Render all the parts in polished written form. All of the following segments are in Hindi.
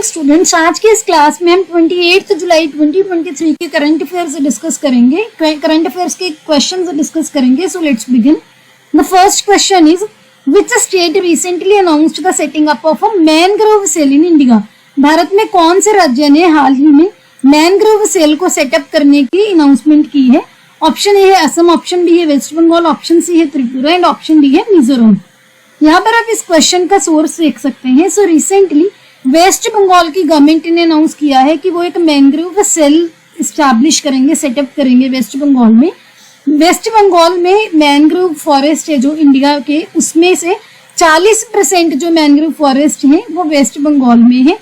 मॉर्निंग स्टूडेंट्स, आज के इस क्लास में हम 28 जुलाई 2023 के करंट अफेयर्स डिस्कस करेंगे। करंट अफेयर्स के क्वेश्चंस डिस्कस करेंगे। So let's begin. The first question is which state recently announced the setting up of a mangrove cell in India. Bharat में कौन से राज्य ने हाल ही में मैनग्रोव सेल को सेटअप करने की अनाउंसमेंट की है? ऑप्शन ए है असम, ऑप्शन बी है वेस्ट बंगाल, ऑप्शन सी है त्रिपुरा एंड ऑप्शन डी है मिजोरम। यहाँ पर आप इस क्वेश्चन का सोर्स देख सकते हैं। सो रिसेंटली वेस्ट बंगाल की गवर्नमेंट ने अनाउंस किया है कि वो एक मैनग्रोव सेल इस्टेब्लिश करेंगे, सेटअप करेंगे वेस्ट बंगाल में। वेस्ट बंगाल में मैनग्रोव फॉरेस्ट है जो इंडिया के, उसमें से 40% जो मैनग्रोव फॉरेस्ट है वो वेस्ट बंगाल में है।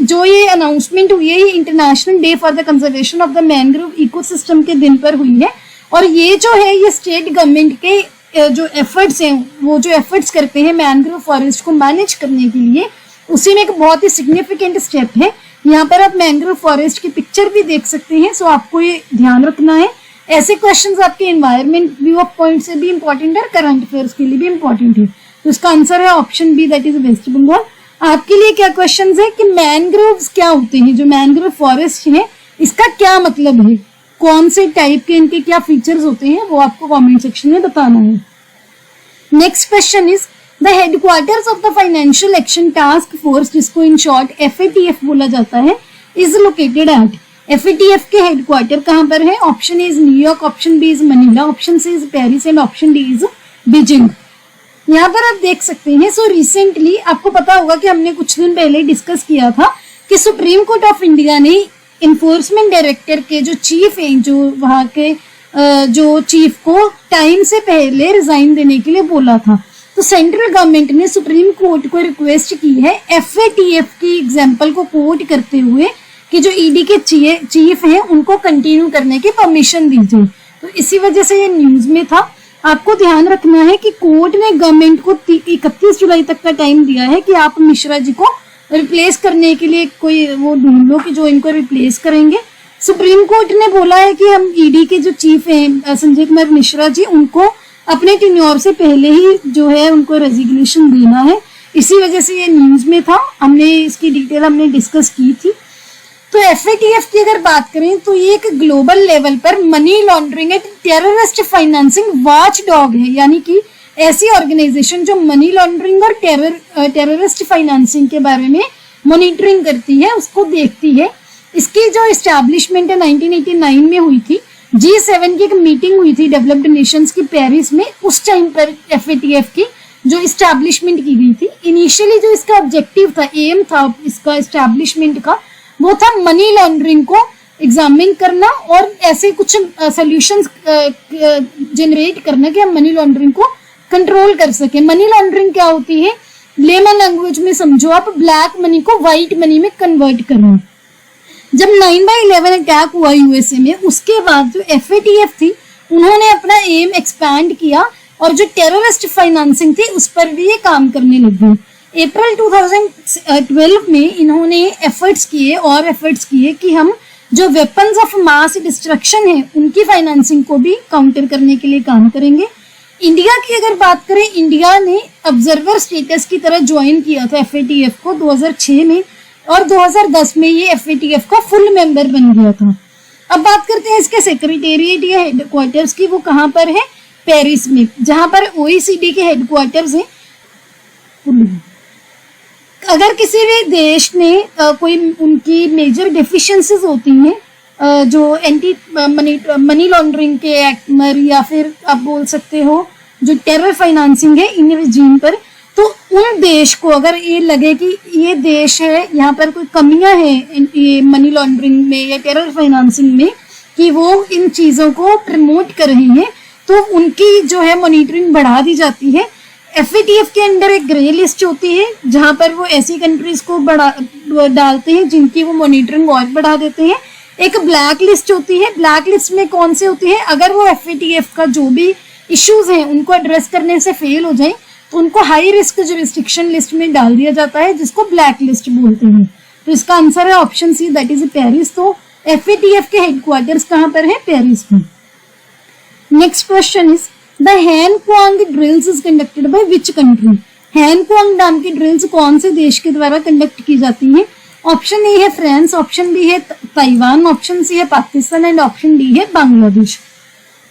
जो ये अनाउंसमेंट हुई है ये international day for the conservation of the mangrove ecosystem के दिन पर हुई है। और ये जो है ये स्टेट गवर्नमेंट के जो एफर्ट्स हैं, वो जो एफर्ट्स करते हैं मैनग्रोव फॉरेस्ट को मैनेज करने के लिए, उसी में एक बहुत ही सिग्निफिकेंट स्टेप है। यहाँ पर आप मैनग्रोव फॉरेस्ट की पिक्चर भी देख सकते हैं। सो आपको ये ध्यान रखना है। ऐसे क्वेश्चंस आपके एनवायरमेंट व्यू ऑफ पॉइंट से भी इंपॉर्टेंट है, करंट अफेयर्स के लिए भी इंपॉर्टेंट है। तो इसका आंसर है option B, that is West Bengal. आपके लिए क्या क्वेश्चंस है कि मैनग्रोव्स क्या होते हैं, जो मैनग्रोव फॉरेस्ट है इसका क्या मतलब है, कौन से टाइप के, इनके क्या फीचर्स होते हैं, वो आपको कमेंट सेक्शन में बताना है। Next question is the headquarters of the financial action task force, जिसको इन शॉर्ट FATF बोला जाता है, इज लोकेटेड एट। FATF के हेडक्वार्टर कहाँ पर है? Option A is New York, option B is Manila, option C is Paris and option D is Beijing. यहाँ पर आप देख सकते हैं। सो रिसेंटली आपको पता होगा कि हमने कुछ दिन पहले डिस्कस किया था कि सुप्रीम कोर्ट ऑफ इंडिया ने इन्फोर्समेंट डायरेक्टर के जो चीफ है, जो वहाँ के जो चीफ को टाइम से पहले रिजाइन देने के लिए बोला था। तो सेंट्रल गवर्नमेंट ने सुप्रीम कोर्ट को रिक्वेस्ट की है FATF की एग्जाम्पल को कोट करते हुए कि जो ED के चीफ हैं उनको कंटिन्यू करने की परमिशन दी जाए। तो इसी वजह से ये न्यूज में था। आपको ध्यान रखना है कि कोर्ट ने गवर्नमेंट को 31 जुलाई तक का टाइम दिया है कि आप मिश्रा जी को रिप्लेस करने के लिए कोई वो ढूंढ लो कि जो इनको रिप्लेस करेंगे। सुप्रीम कोर्ट ने बोला है कि हम ED के जो चीफ हैं संजय कुमार मिश्रा जी, उनको अपने टेन्योर से पहले ही जो है उनको रेजिग्नेशन देना है। इसी वजह से ये न्यूज में था। हमने इसकी डिटेल हमने डिस्कस की थी। तो FATF की अगर बात करें तो ये एक ग्लोबल लेवल पर money laundering and terrorist financing watch dog है, यानी कि ऐसी ऑर्गेनाइजेशन जो मनी लॉन्ड्रिंग और टेररिस्ट फाइनेंसिंग के बारे में मॉनिटरिंग करती है, उसको देखती है। इसकी जो एस्टैब्लिशमेंट है 1989 में हुई थी। G7 की एक मीटिंग हुई थी डेवलप्ड नेशंस की पेरिस में, उस टाइम पर FATF की जो एस्टैब्लिशमेंट की गई थी। इनिशियली जो इसका ऑब्जेक्टिव था, एम था इसका एस्टैब्लिशमेंट का, वो था मनी लॉन्ड्रिंग को एग्जामिन करना और ऐसे कुछ सॉल्यूशंस जनरेट करना कि हम मनी लॉन्ड्रिंग को कंट्रोल कर सके। मनी लॉन्ड्रिंग क्या होती है? लेमन लैंग्वेज में समझो आप, ब्लैक मनी को व्हाइट मनी में कन्वर्ट करना। जब 9/11 अटैक हुआ USA में, उसके बाद जो FATF थी उन्होंने अपना एम एक्सपैंड किया और जो टेररिस्ट फाइनेंसिंग थी उस पर भी ये काम करने लगे। अप्रैल 2012 में इन्होंने एफर्ट्स किए कि हम जो वेपन्स ऑफ मास डिस्ट्रक्शन है उनकी फाइनेंसिंग को भी काउंटर करने के लिए काम करेंगे। इंडिया की अगर बात करें, इंडिया ने ऑब्जर्वर स्टेटस की तरह ज्वाइन किया था FATF को 2006 में और 2010 में ये FATF का फुल मेंबर बन गया था। अब बात करते हैं इसके सेक्रेटेरिएट या हेडक्वार्टर्स की। वो कहाँ पर है? पेरिस में, जहां पर OECD के हेडक्वार्टर्स हैं। अगर किसी भी देश ने कोई उनकी मेजर डेफिशिएंसीज होती हैं जो एंटी मनी लॉन्ड्रिंग के एक्ट में, या फिर आप बोल सकते हो जो टेरर फाइनेंसिंग है इन रिजीम पर, तो उन देश को अगर ये लगे कि ये देश है यहाँ पर कोई कमियां हैं ये मनी लॉन्ड्रिंग में या टेरर फाइनेंसिंग में, कि वो इन चीजों को प्रमोट कर रहे हैं, तो उनकी जो है मॉनिटरिंग बढ़ा दी जाती है। FATF के अंडर एक ग्रे लिस्ट होती है जहां पर वो ऐसी कंट्रीज को डालते हैं जिनकी वो मॉनिटरिंग और बढ़ा देते हैं। एक ब्लैक लिस्ट होती है। ब्लैक लिस्ट में कौन से होती है? अगर वो FATF का जो भी इश्यूज हैं उनको एड्रेस करने से फेल हो जाए तो उनको हाई रिस्क जुरिस्डिक्शन लिस्ट में डाल दिया जाता है, जिसको ब्लैक लिस्ट बोलते हैं। तो इसका आंसर है option C, that is Paris. तो FATF के हेडक्वार्टर्स कहाँ पर है? पेरिस में। Next question is the Hankuang drills is conducted by which country. Hankuang नाम की ड्रिल्स कौन से देश के द्वारा कंडक्ट की जाती हैं? ऑप्शन ए है फ्रांस, ऑप्शन बी है ताइवान, ऑप्शन सी है पाकिस्तान एंड ऑप्शन डी है बांग्लादेश।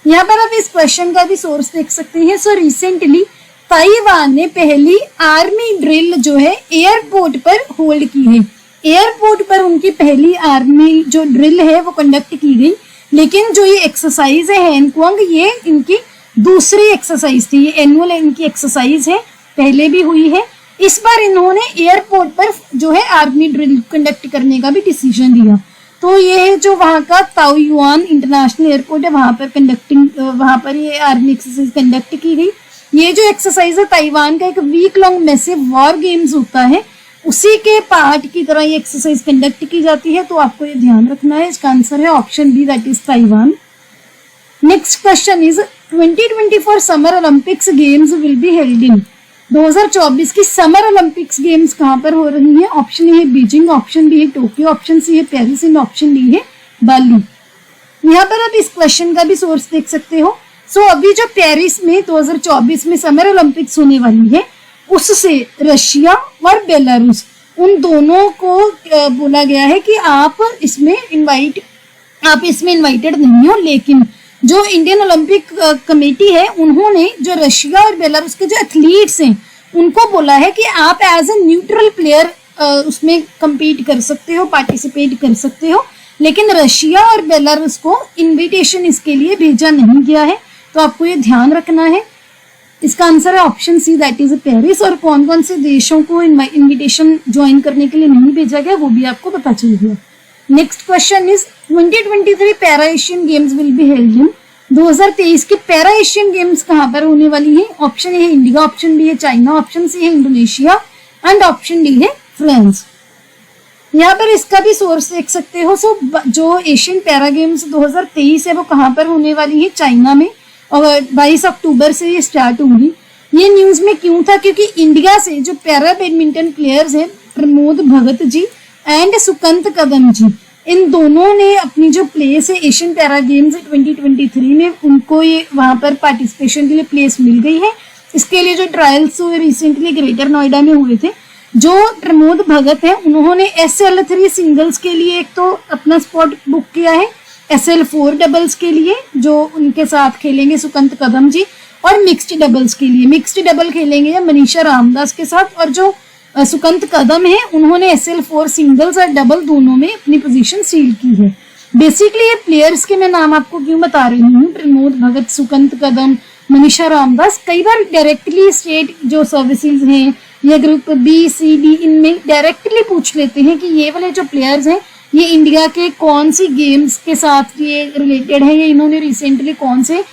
यहाँ पर आप इस क्वेश्चन का भी सोर्स देख सकते हैं। सो रिसेंटली ताइवान ने पहली आर्मी ड्रिल जो है एयरपोर्ट पर होल्ड की है। एयरपोर्ट पर उनकी पहली आर्मी जो ड्रिल है वो कंडक्ट की गई, लेकिन जो ये एक्सरसाइज है हैनक्वांग, ये इनकी दूसरी एक्सरसाइज थी। ये एनुअल इनकी एक्सरसाइज है, पहले भी हुई है। इस बार इन्होंने एयरपोर्ट पर जो है आर्मी ड्रिल कंडक्ट करने का भी डिसीजन लिया। तो ये जो वहां का ताओयुआन इंटरनेशनल एयरपोर्ट है, वहां पर ये आर्मी एक्सरसाइज कंडक्ट की गई। ये जो एक्सरसाइज है ताइवान का एक week long massive war games होता है, उसी के पार्ट की तरह ये एक्सरसाइज कंडक्ट की जाती है। तो आपको ये ध्यान रखना है। इसका आंसर है option B, that is Taiwan. Next question is 2024 summer Olympics games will be held in. 2024 की समर ओलंपिक्स गेम्स कहां पर हो रही है? ऑप्शन ए है बीजिंग, ऑप्शन बी है टोक्यो, ऑप्शन सी है पेरिस एंड ऑप्शन डी है बाली। यहाँ पर आप इस क्वेश्चन का भी सोर्स देख सकते हो। सो अभी जो पेरिस में 2024 में समर ओलंपिक्स होने वाली है, उससे रशिया और बेलारूस, उन दोनों को बोला गया है कि आप इसमें इनवाइटेड नहीं हो। लेकिन जो इंडियन ओलंपिक कमेटी है, उन्होंने जो रशिया और बेलारूस के जो एथलीट्स हैं उनको बोला है कि आप एज ए न्यूट्रल प्लेयर उसमें compete कर सकते हो, पार्टिसिपेट कर सकते हो। लेकिन रशिया और बेलारूस को इनविटेशन इसके लिए भेजा नहीं गया है। तो आपको ये ध्यान रखना है। इसका आंसर है option C, that is Paris. और कौन कौन से देशों को इनविटेशन ज्वाइन करने के लिए नहीं भेजा गया वो भी आपको पता चल गया। Next question is 2023 para Asian games will be held इन। 2023 के पैरा एशियन गेम्स कहां पर होने वाली है? ऑप्शन ए है इंडिया, ऑप्शन बी है चाइना, ऑप्शन सी है इंडोनेशिया एंड ऑप्शन डी है फ्रांस। यहाँ पर इसका भी सोर्स देख सकते हो। सो जो एशियन पैरा गेम्स 2023 है वो कहां पर होने वाली है? चाइना में, और 22 अक्टूबर से ये स्टार्ट होंगी। ये न्यूज में क्यों था? क्योंकि इंडिया से जो पैरा बैडमिंटन प्लेयर्स हैं प्रमोद भगत जी एंड सुकंत कदम जी, इन दोनों ने अपनी जो प्लेस है एशियन पैरा गेम्स 2023 में, उनको ये वहां पर पार्टिसिपेशन के लिए प्लेस मिल गई है। इसके लिए जो ट्रायल्स हुए रिसेंटली ग्रेटर नोएडा में हुए थे, जो प्रमोद भगत है उन्होंने SL3 सिंगल्स के लिए एक तो अपना स्पॉट बुक किया है, SL4 डबल्स के लिए जो उनके साथ खेलेंगे सुकंत कदम जी, और मिक्स्ड डबल्स के लिए मिक्स्ड डबल खेलेंगे मनीषा रामदास के साथ। और जो सुकंत कदम है उन्होंने SL4 सिंगल्स और डबल दोनों में अपनी पोजीशन सील की है। बेसिकली ये प्लेयर्स के मैं नाम आपको क्यों बता रही हूँ, प्रमोद भगत, सुकंत कदम, मनीषा रामदास, कई बार डायरेक्टली स्टेट जो सर्विसेज हैं या ग्रुप B-C-D इनमें डायरेक्टली पूछ लेते हैं कि ये वाले जो प्लेयर्स हैं ये इंडिया के कौन सी गेम्स के साथ ये रिलेटेड है, या इन्होंने रिसेंटली कौन से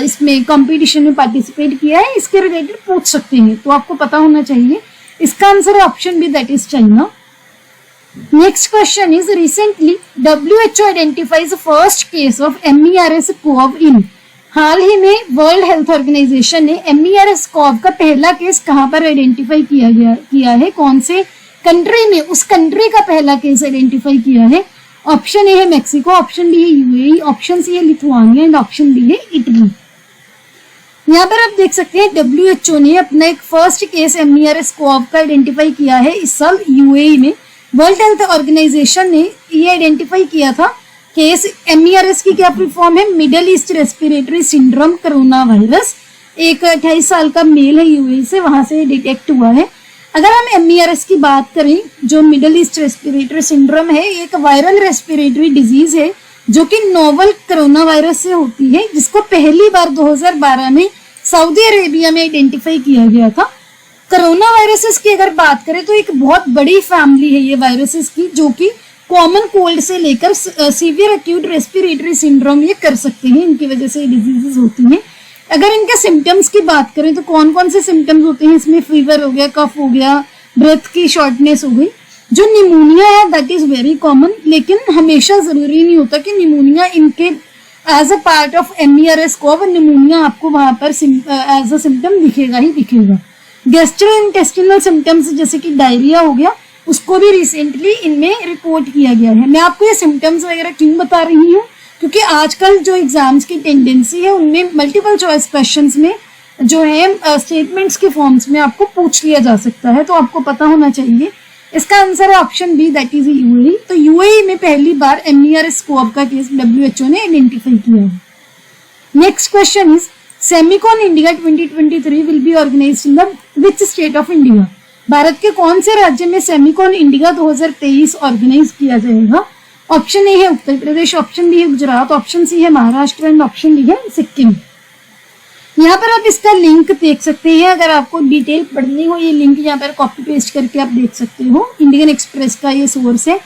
इसमें कंपटीशन में पार्टिसिपेट किया है, इसके रिलेटेड पूछ सकते हैं। तो आपको पता होना चाहिए। इसका आंसर है option B, that is China. Next question is recently WHO identifies first case of MERS-CoV in. हाल ही में वर्ल्ड हेल्थ ऑर्गेनाइजेशन ने MERS-CoV का पहला केस कहां पर आइडेंटिफाई किया है? कौन से कंट्री में उस कंट्री का पहला केस आइडेंटिफाई किया है? ऑप्शन ए है मैक्सिको, ऑप्शन बी है UAE, ऑप्शन सी है लिथुआनिया एंड ऑप्शन डी है इटली। यहाँ पर आप देख सकते हैं WHO ने अपना एक फर्स्ट केस MERS-CoV का आइडेंटिफाई किया है इस साल UAE में। वर्ल्ड हेल्थ ऑर्गेनाइजेशन ने ये आइडेंटिफाई किया था केस MERS की क्या फुल फॉर्म है? Middle east respiratory syndrome corona virus. एक 28 साल का मेल है UAE से, वहां से डिटेक्ट हुआ है। अगर हम MERS की बात करें, जो मिडल ईस्ट रेस्पिरेटरी सिंड्रोम है, एक वायरल रेस्पिरेटरी डिजीज है जो कि नोवल कोरोना वायरस से होती है, जिसको पहली बार 2012 में सऊदी अरेबिया में आइडेंटिफाई किया गया था। कोरोना वायरसेस की अगर बात करें तो एक बहुत बड़ी फैमिली है ये वायरसेस की, जो कि कॉमन कोल्ड से लेकर सीवियर एक्यूट रेस्पिरेटरी सिंड्रोम ये कर सकते हैं, इनकी वजह से डिजीजेस होती हैं। अगर इनके सिम्टम्स की बात करें तो कौन कौन से सिम्टम्स होते हैं इसमें? फीवर हो गया, कफ हो गया, ब्रेथ की शॉर्टनेस हो गई। जो निमोनिया है दैट इज वेरी कॉमन, लेकिन हमेशा जरूरी नहीं होता कि निमोनिया इनके as a part of MERS-CoV pneumonia आपको वहां पर एज अ सिम्टम दिखेगा ही दिखेगा। गैस्ट्रोइंटेस्टिनल सिम्टम्स जैसे कि डायरिया हो गया, उसको भी रिसेंटली इनमें रिपोर्ट किया गया है। मैं आपको ये सिम्टम्स वगैरह क्यों बता रही हूँ? क्योंकि आजकल जो एग्जाम्स की टेंडेंसी है उनमें मल्टीपल चॉइस क्वेश्चंस में जो है स्टेटमेंट्स के फॉर्म्स में आपको पूछ लिया जा सकता है, तो आपको पता होना चाहिए। इसका आंसर है option B, that is UAE. तो यूएई में पहली बार MERS-CoV का केस WHO ने आइडेंटिफाई किया है। Next question is Semicon India 2023 will be organized in the which state of India? Bharat के कौन से राज्य में सेमिकॉन इंडिया 2023 ऑर्गेनाइज किया जाएगा? ऑप्शन ए है उत्तर प्रदेश, ऑप्शन बी है गुजरात, ऑप्शन सी है महाराष्ट्र एंड ऑप्शन डी है सिक्किम। यहाँ पर आप इसका लिंक देख सकते हैं, अगर आपको डिटेल पढ़नी हो ये लिंक यहाँ पर कॉपी पेस्ट करके आप देख सकते हो। इंडियन एक्सप्रेस का ये सोर्स है।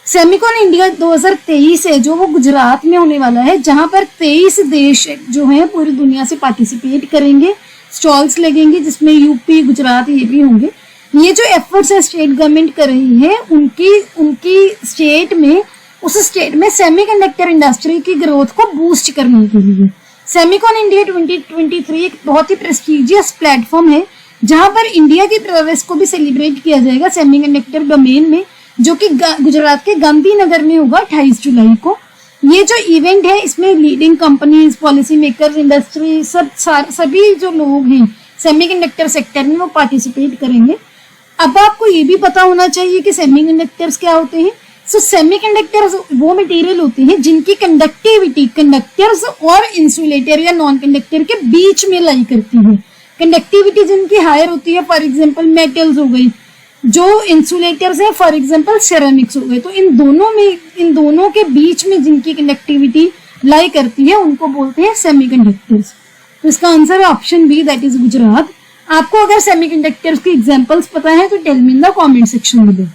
सेमिकॉन इंडिया 2023 है जो वो गुजरात में होने वाला है, जहां पर 23 देश जो है पूरी दुनिया से पार्टिसिपेट करेंगे। स्टॉल्स लगेंगे जिसमें यूपी, गुजरात ये भी होंगे। ये जो एफर्ट्स है स्टेट गवर्नमेंट कर रही है उनकी स्टेट में, उस स्टेट में सेमीकंडक्टर इंडस्ट्री की ग्रोथ को बूस्ट करने के लिए सेमिकॉन इंडिया 2023 एक बहुत ही प्रेस्टिजियस प्लेटफॉर्म है जहां पर इंडिया की प्रोग्रेस को भी सेलिब्रेट किया जाएगा सेमीकंडक्टर डोमेन में, जो कि गुजरात के गांधीनगर में होगा 28 जुलाई को। ये जो इवेंट है इसमें leading companies, policy makers, industry सभी जो लोग हैं सेमीकंडक्टर सेक्टर में वो पार्टिसिपेट करेंगे। अब आपको ये भी पता होना चाहिए कि सेमीकंडक्टर्स क्या होते हैं। सो सेमीकंडक्टर्स वो मटेरियल होते हैं जिनकी कंडक्टिविटी कंडक्टर्स और इंसुलेटर या नॉन कंडक्टर के बीच में लाई करती है। कंडक्टिविटी जिनकी हायर होती है, फॉर एग्जांपल मेटल्स हो गई, जो इंसुलेटर्स हैं फॉर एग्जांपल सेरेमिक्स हो गए। तो इन दोनों के बीच में जिनकी कंडक्टिविटी लाई करती है उनको बोलते हैं सेमीकंडक्टर्स। तो इसका आंसर है option B, that is Gujarat. आपको अगर सेमीकंडक्टर्स की एग्जांपल्स पता है तो tell me in the comment section below.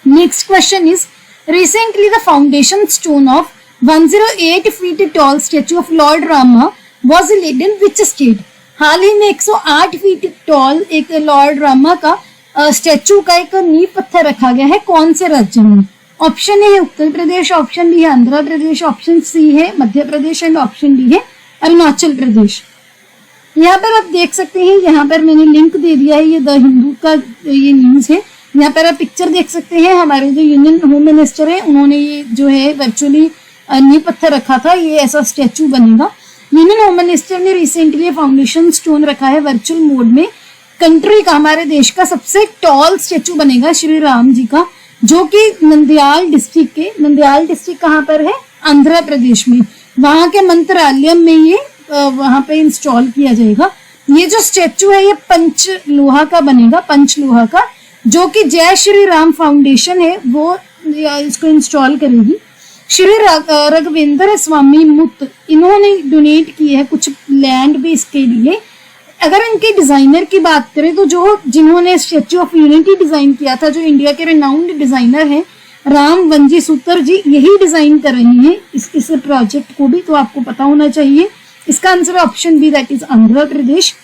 Next question is recently the foundation stone of 108 feet tall statue of lord Rama was laid in which state? हाल ही में 108 फीट टॉल एक लॉर्ड रामा का स्टैचू का एक नींव पत्थर रखा गया है, कौन से राज्य में? ऑप्शन ए है उत्तर प्रदेश, ऑप्शन बी है आंध्र प्रदेश, ऑप्शन सी है Madhya Pradesh and option D है अरुणाचल प्रदेश। यहाँ पर आप देख सकते हैं, यहाँ पर मैंने लिंक दे दिया है, ये द हिंदू का ये न्यूज है। यहाँ पर आप पिक्चर देख सकते हैं, हमारे जो यूनियन होम मिनिस्टर है उन्होंने ये जो है वर्चुअली नींव पत्थर रखा था, ये ऐसा स्टैचू बनेगा। यूनियन होम मिनिस्टर ने रिसेंटली फाउंडेशन स्टोन रखा है वर्चुअल मोड में। कंट्री का, हमारे देश का सबसे टॉल स्टैचू बनेगा श्री राम जी का, जो कि नंदयाल डिस्ट्रिक्ट कहाँ पर है? आंध्र प्रदेश में। वहां के मंत्रालय में ये वहां पे इंस्टॉल किया जाएगा। ये जो स्टैचू है ये पंच लोहा का बनेगा, पंच लोहा का, जो कि जय श्री राम फाउंडेशन है वो इसको इंस्टॉल करेगी। श्री राघवेंद्र स्वामी मुत इन्होंने डोनेट की है कुछ लैंड भी इसके लिए। अगर इनके डिजाइनर की बात करें तो जिन्होंने स्टैचू ऑफ यूनिटी डिजाइन किया था, जो इंडिया के रिनाउंड डिजाइनर हैं राम वंजी सूतर जी, यही डिजाइन कर रही हैं इस प्रोजेक्ट को भी, तो आपको पता होना चाहिए। इसका आंसर है option B, that is Andhra Pradesh.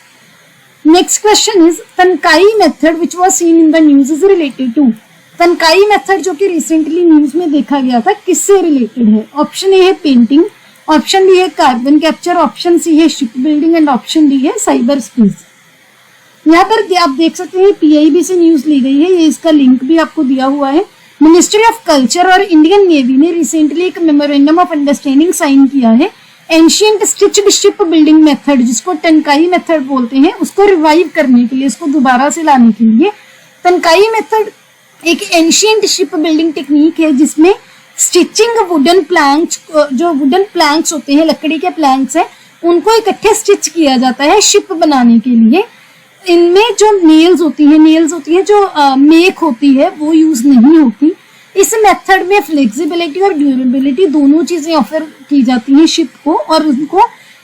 Next question is Tankai method which was seen in the news is related to? Tankai method जो कि रिसेंटली न्यूज में देखा गया था किससे रिलेटेड है? ऑप्शन ए है पेंटिंग, ऑप्शन बी है कार्बन कैप्चर, ऑप्शन सी है ship building and option D है साइबर स्पेस। यहाँ पर आप देख सकते हैं PIB से न्यूज ली गई है, ये इसका लिंक भी आपको दिया हुआ है। मिनिस्ट्री ऑफ कल्चर और इंडियन नेवी ने रिसेंटली एक मेमोरेंडम ऑफ अंडरस्टैंडिंग साइन किया है। Ancient stitched ship building method, जिसको टनकाई मेथड बोलते हैं, उसको रिवाइव करने के लिए, इसको दोबारा से लाने के लिए। टनकाई मेथड एक एंशियंट शिप बिल्डिंग टेक्निक है जिसमें स्टिचिंग वुडन प्लैंक्स, जो वुडन प्लैंक्स होते हैं, लकड़ी के प्लैंक्स हैं, उनको इकट्ठे स्टिच किया जाता है शिप बनाने के लिए। इनमें जो नेल्स होती हैं जो मेक होती है वो यूज नहीं होती। इस मेथड में फ्लेक्सिबिलिटी और ड्यूरेबिलिटी दोनों चीजें ऑफर की जाती हैं शिप को, और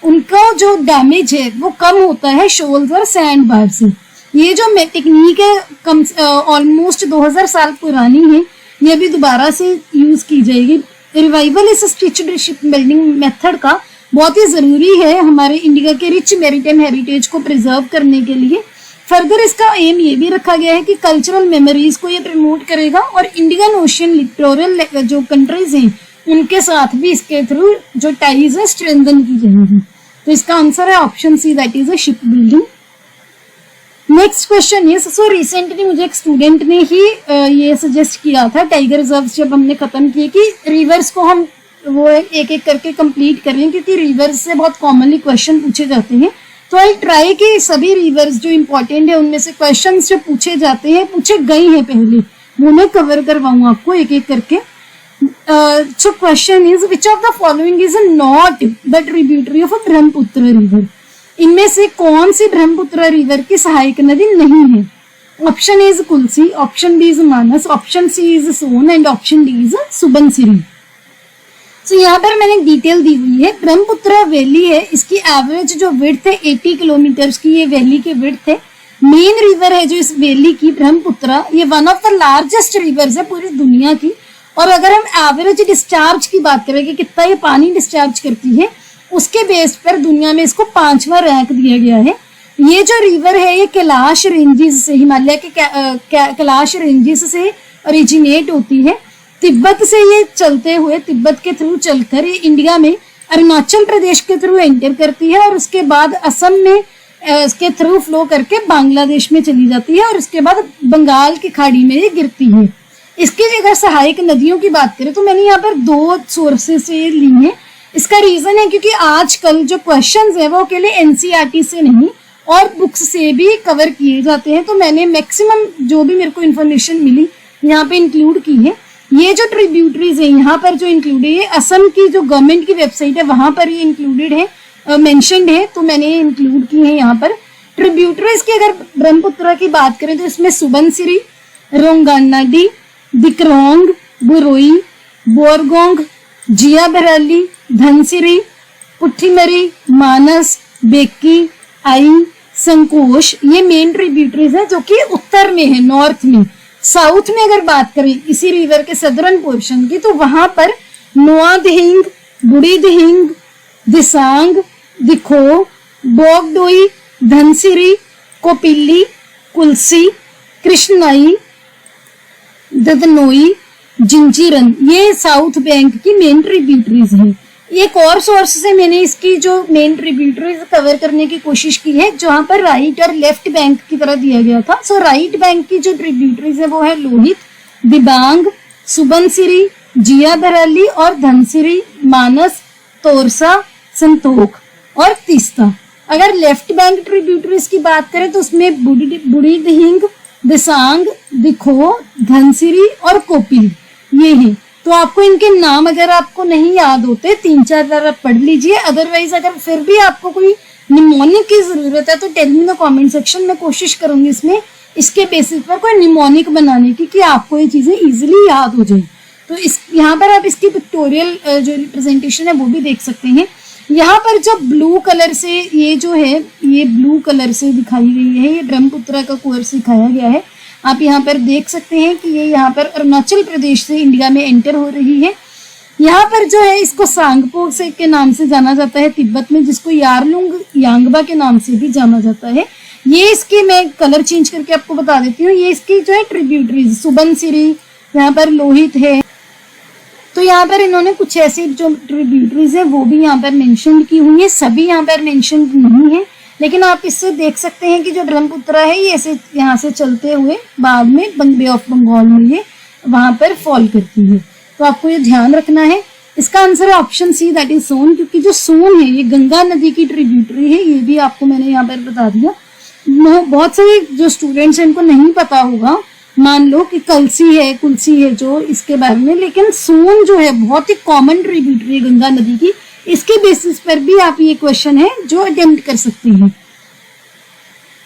उनका जो डैमेज है वो कम होता है शोल्स और सैंड बार से। ये जो टेक्निक है ऑलमोस्ट 2000 साल पुरानी है, ये भी दोबारा से यूज की जाएगी। रिवाइवल इस स्टिच्ड शिप बिल्डिंग मेथड का बहुत ही जरूरी है हमारे इंडिया के रिच मैरीटाइम हेरिटेज को प्रिजर्व करने के लिए। फर्दर इसका एम ये भी रखा गया है कि कल्चरल मेमोरीज को ये प्रमोट करेगा और इंडियन ओशियन लिटोरल जो कंट्रीज हैं उनके साथ भी इसके थ्रू जो टाइज है स्ट्रेंथन की जाएगी। तो इसका आंसर है option C, that is a ship building. Next question is, so recently मुझे एक स्टूडेंट ने ही ये सजेस्ट किया था, टाइगर रिजर्व जब हमने खत्म किए, कि रिवर्स को हम वो एक एक करके कंप्लीट करें, क्योंकि रिवर्स से बहुत कॉमनली क्वेश्चन पूछे जाते हैं। तो आई ट्राई कि सभी रिवर्स जो इम्पोर्टेंट है उनमें से क्वेश्चन जो पूछे जाते हैं, पूछे गए हैं पहले, वो मैं कवर करवाऊं आपको एक एक करके। So question is, which of the following is not the tributary of a Brahmaputra river? इनमें से कौन सी ब्रह्मपुत्र रिवर की सहायक नदी नहीं है? Option A is Kulsi, option B is Manas, option C is Son and option D is Subansiri. तो यहाँ पर मैंने डिटेल दी हुई है। ब्रह्मपुत्र वैली है, इसकी एवरेज जो विड्थ है 80 किलोमीटर की ये वैली की विड्थ है। मेन रिवर है जो इस वैली की ब्रह्मपुत्र, ये one of the largest reverse है पूरी दुनिया की। और अगर हम एवरेज डिस्चार्ज की बात करें कि कितना ये पानी डिस्चार्ज करती है, उसके बेस पर दुनिया में इसको 5वां रैंक दिया गया है। ये जो रिवर है ये कैलाश रेंजेस से, हिमालय के कैलाश रेंजेस से ओरिजिनेट होती है। तिब्बत से ये चलते हुए, तिब्बत के थ्रू चलकर ये इंडिया में अरुणाचल प्रदेश के थ्रू एंटर करती है और उसके बाद असम में इसके थ्रू फ्लो करके बांग्लादेश में चली जाती है और उसके बाद बंगाल की खाड़ी में ये गिरती है। इसकी अगर सहायक नदियों की बात करें तो मैंने यहाँ पर 2 सोर्सेस से ली है। इसका रीजन है क्योंकि आजकल जो क्वेश्चंस है वो अकेले एनसीईआरटी से नहीं और बुक्स से भी कवर किए जाते हैं, तो मैंने मैक्सिमम जो भी मेरे को इन्फॉर्मेशन मिली यहाँ पे इंक्लूड की है। ये जो ट्रिब्यूटरीज है यहाँ पर जो इंक्लूड है, ये असम की जो गवर्नमेंट की वेबसाइट है वहां पर ये इंक्लूडेड है, मेंशन्ड है, तो मैंने इंक्लूड की है यहाँ पर। ट्रिब्यूटरीज की अगर ब्रह्मपुत्र की बात करें तो इसमें सुबनसिरी, रोंगानाडी, दिक्रोंग, बुरोई, बोरगोंग, जिया बराली, धनसिरी, पुट्ठीमरी, मानस, बेकी, आई, संकोश, ये मेन ट्रिब्यूटरीज है जो कि उत्तर में है, नॉर्थ में। साउथ में अगर बात करें इसी रिवर के सदर्न पोर्शन की तो वहां पर नोआ दिहिंग, बुढ़ी दिहिंग, दिसांग, दिखो, बोगडोई, धनसिरी, कोपिल्ली, कुलसी, कृष्णाई, ददनोई, जिंजीरन, ये साउथ बैंक की मेन ट्रिब्यूटरीज हैं। एक और सोर्स से मैंने इसकी जो मेन ट्रिब्यूटरीज कवर करने की कोशिश की है जहां पर राइट और लेफ्ट बैंक की तरह दिया गया था। सो राइट बैंक की जो ट्रिब्यूटरीज है वो है लोहित, दिबांग, सुबनसिरी, जिया बराली और धनसिरी, मानस, तोरसा, संतोख और तीस्ता। अगर लेफ्ट बैंक ट्रिब्यूटरीज की बात करें तो उसमें बुढ़ी दिहिंग, दिसांग, दिखो, धनसिरी और कोपिल ये हैं। तो आपको इनके नाम अगर आपको नहीं याद होते 3-4 बार आप पढ़ लीजिए। अदरवाइज अगर फिर भी आपको कोई निमोनिक की जरूरत है तो tell me the comment section में, कोशिश करूंगी इसमें इसके बेसिस पर कोई निमोनिक बनाने की कि आपको ये चीजें इजीली याद हो जाए। तो इस यहाँ पर आप इसकी पिक्टोरियल जो रिप्रेजेंटेशन है वो भी देख सकते हैं। यहाँ पर जो ब्लू कलर से ये जो है ये ब्लू कलर से दिखाई गई है, ये ब्रह्मपुत्र का कोर्स दिखाया गया है। आप यहाँ पर देख सकते हैं कि ये यहाँ पर अरुणाचल प्रदेश से इंडिया में एंटर हो रही है। यहाँ पर जो है इसको सांगपो से के नाम से जाना जाता है तिब्बत में, जिसको यारलुंग यांगबा के नाम से भी जाना जाता है। ये इसके मैं कलर चेंज करके आपको बता देती हूँ। ये इसकी जो है ट्रिब्यूटरीज, सुबनसिरी, यहाँ पर लोहित है, तो यहाँ पर इन्होंने कुछ ऐसी जो ट्रिब्यूटरीज है वो भी यहाँ पर मेंशन की हुई है। सभी यहाँ पर मेंशन नहीं है, लेकिन आप इससे देख सकते हैं कि जो ब्रह्मपुत्र है ये ऐसे यहाँ से चलते हुए बाद में बे ऑफ बंगाल में ये वहां पर फॉल करती है। तो आपको ये ध्यान रखना है। इसका आंसर है ऑप्शन सी, दैट इज सोन, क्योंकि जो सोन है ये गंगा नदी की ट्रिब्यूटरी है। ये भी आपको मैंने यहाँ पर बता दिया। बहुत सारे जो स्टूडेंट्स हैं इनको नहीं पता होगा, मान लो कि कुलसी है जो इसके बारे में, लेकिन सोन जो है बहुत ही कॉमन ट्रिब्यूटरी है गंगा नदी की। इसके बेसिस पर भी आप ये क्वेश्चन है जो अटेम्प्ट कर सकते हैं।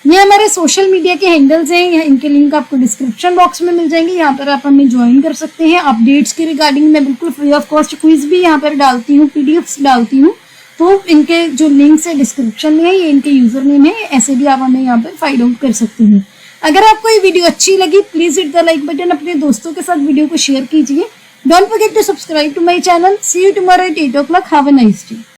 ये हमारे सोशल मीडिया के हैंडल्स हैं, इनके लिंक आपको डिस्क्रिप्शन बॉक्स में मिल जाएंगे। यहाँ पर आप हमें ज्वाइन कर सकते हैं। अपडेट्स के रिगार्डिंग मैं बिल्कुल फ्री ऑफ कॉस्ट क्विज भी यहाँ पर डालती हूँ, पीडीएफ्स डालती हूँ, तो इनके जो लिंक्स है डिस्क्रिप्शन में है, ये इनके यूजर नेम है, ऐसे भी आप हमें यहाँ पर फाइंड आउट कर सकते हैं। अगर आपको ये वीडियो अच्छी लगी please hit the like button, अपने दोस्तों के साथ वीडियो को शेयर कीजिए। Don't forget to subscribe to my channel. See you tomorrow at 8 o'clock। Have a nice day.